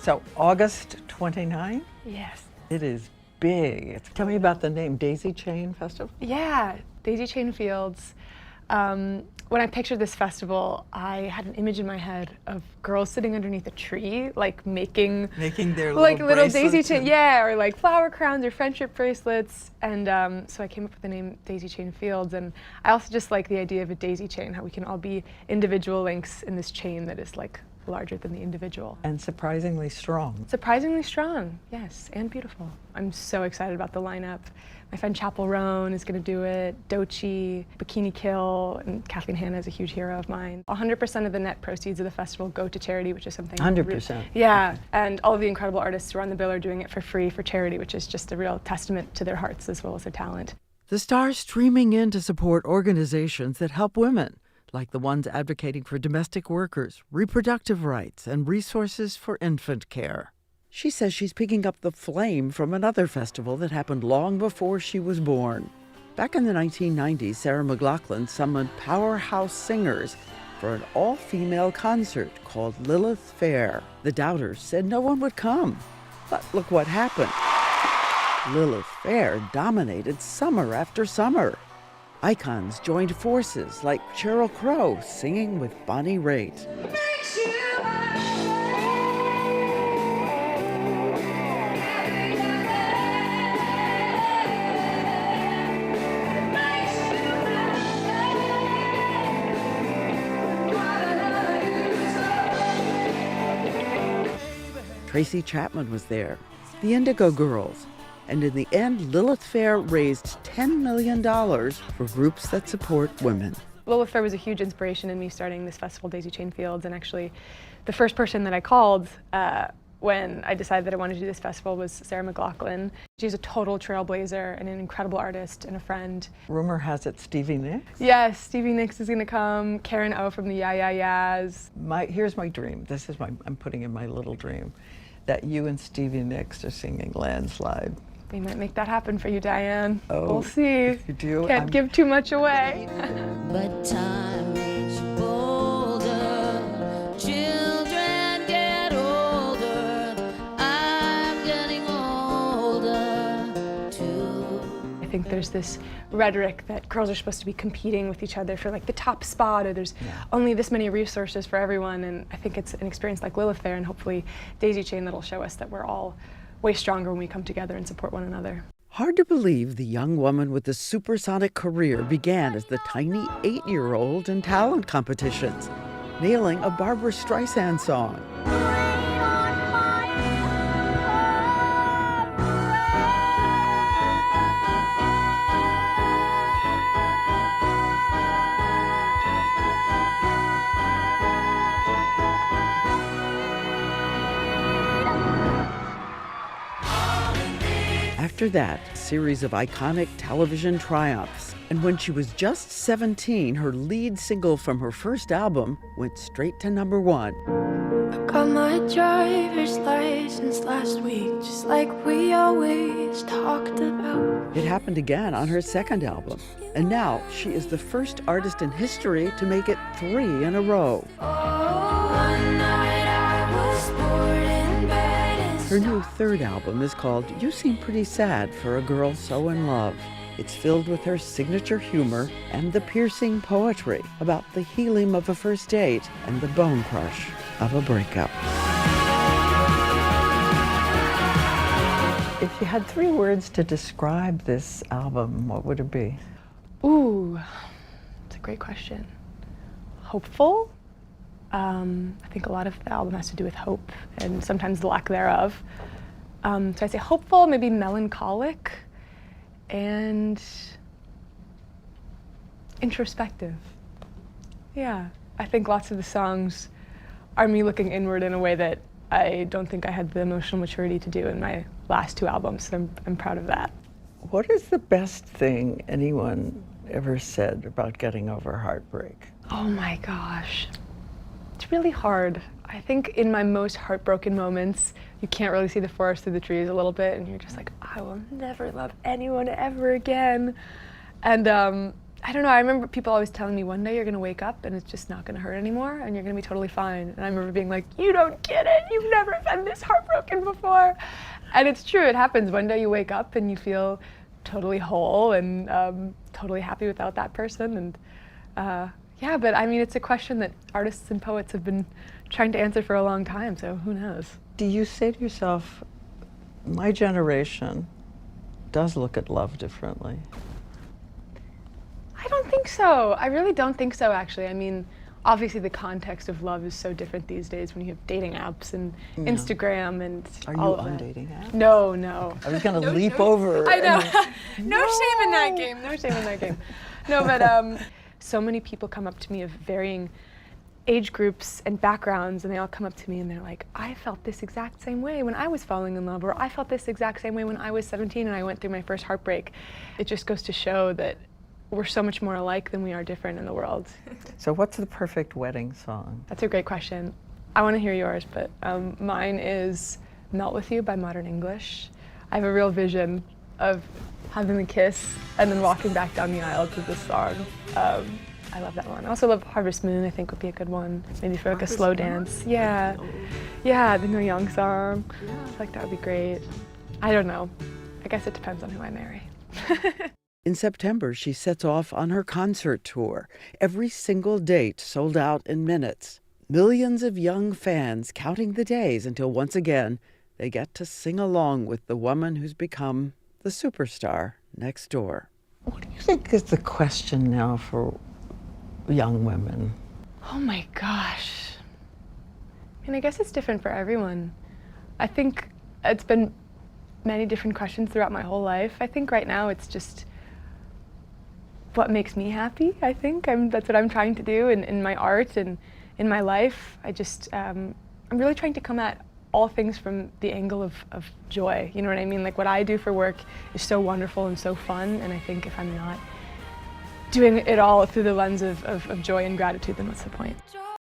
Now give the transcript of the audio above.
So August 29? Yes. It is big. Tell me about the name, Daisy Chain Festival? Yeah, Daisy Chain Fields. When I pictured this festival, I had an image in my head of girls sitting underneath a tree, like making their like little daisy bracelets chain, yeah, or like flower crowns or friendship bracelets. And so I came up with the name Daisy Chain Fields. And I also just like the idea of a daisy chain, how we can all be individual links in this chain that is like larger than the individual. And surprisingly strong. Surprisingly strong, yes, and beautiful. I'm so excited about the lineup. My friend Chapel Roan is going to do it, Doechii, Bikini Kill, and Kathleen Hanna is a huge hero of mine. 100% of the net proceeds of the festival go to charity, which is something 100%. Yeah, and all of the incredible artists who are on the bill are doing it for free for charity, which is just a real testament to their hearts as well as their talent. The stars streaming in to support organizations that help women, like the ones advocating for domestic workers, reproductive rights, and resources for infant care. She says she's picking up the flame from another festival that happened long before she was born. Back in the 1990s, Sarah McLachlan summoned powerhouse singers for an all-female concert called Lilith Fair. The doubters said no one would come. But look what happened. Lilith Fair dominated summer after summer. Icons joined forces like Sheryl Crow singing with Bonnie Raitt. Tracy Chapman was there, the Indigo Girls, and in the end, Lilith Fair raised $10 million for groups that support women. Lilith Fair was a huge inspiration in me starting this festival, Daisy Chain Fields, and actually the first person that I called when I decided that I wanted to do this festival was Sarah McLachlan. She's a total trailblazer and an incredible artist and a friend. Rumor has it Stevie Nicks? Yes, Stevie Nicks is gonna come, Karen O from the Yeah Yeah Yeahs. Here's my dream. I'm putting in my little dream, that you and Stevie Nicks are singing Landslide. We might make that happen for you, Diane. Oh, we'll see. If you do, Can't give too much away. But time makes you bolder. Children get older. I'm getting older too. I think there's this rhetoric that girls are supposed to be competing with each other for like the top spot, or there's only this many resources for everyone. And I think it's an experience like Lilith Fair and hopefully Daisy Chain that'll show us that we're all way stronger when we come together and support one another. Hard to believe the young woman with the supersonic career began as the tiny 8-year-old in talent competitions, nailing a Barbra Streisand song. After that, a series of iconic television triumphs. And when she was just 17, her lead single from her first album went straight to #1. I got my driver's license last week, just like we always talked about. It happened again on her second album. And now she is the first artist in history to make it 3 in a row. One night I was bored in bed. Her new third album is called You Seem Pretty Sad for a Girl So in Love. It's filled with her signature humor and the piercing poetry about the helium of a first date and the bone crush of a breakup. If you had 3 words to describe this album, what would it be? Ooh, that's a great question. Hopeful. I think a lot of the album has to do with hope and sometimes the lack thereof. So I'd say hopeful, maybe melancholic, and introspective. Yeah, I think lots of the songs are me looking inward in a way that I don't think I had the emotional maturity to do in my last 2 albums, so I'm proud of that. What is the best thing anyone ever said about getting over heartbreak? Oh my gosh. It's really hard. I think in my most heartbroken moments, you can't really see the forest through the trees a little bit, and you're just like, I will never love anyone ever again. And I don't know, I remember people always telling me one day you're gonna wake up and it's just not gonna hurt anymore and you're gonna be totally fine. And I remember being like, you don't get it, you've never been this heartbroken before. And it's true, it happens. One day you wake up and you feel totally whole and totally happy without that person. And yeah, but I mean, it's a question that artists and poets have been trying to answer for a long time, so who knows? Do you say to yourself, my generation does look at love differently? I don't think so. I really don't think so, actually. I mean, obviously the context of love is so different these days when you have dating apps and Instagram and Are all you of on that. dating apps? No, no. I was going to leap over. I know. and- No shame in that game. No shame in that game. No, but so many people come up to me of varying age groups and backgrounds, and they all come up to me and they're like, I felt this exact same way when I was falling in love, or I felt this exact same way when I was 17 and I went through my first heartbreak. It just goes to show that we're so much more alike than we are different in the world. So what's the perfect wedding song? That's a great question. I want to hear yours, but mine is Melt With You by Modern English. I have a real vision of having the kiss and then walking back down the aisle to this song. I love that one. I also love Harvest Moon, I think would be a good one. Maybe for like a slow dance. Yeah. Yeah, the Neil Young song. I feel like that would be great. I don't know. I guess it depends on who I marry. In September, she sets off on her concert tour. Every single date sold out in minutes. Millions of young fans counting the days until once again they get to sing along with the woman who's become the superstar next door. What do you think is the question now for young women? Oh my gosh. I mean, I guess it's different for everyone. I think it's been many different questions throughout my whole life. I think right now it's just what makes me happy, I think. That's what I'm trying to do in my art and in my life. I'm really trying to come at all things from the angle of joy, you know what I mean? Like what I do for work is so wonderful and so fun, and I think if I'm not doing it all through the lens of joy and gratitude, then what's the point?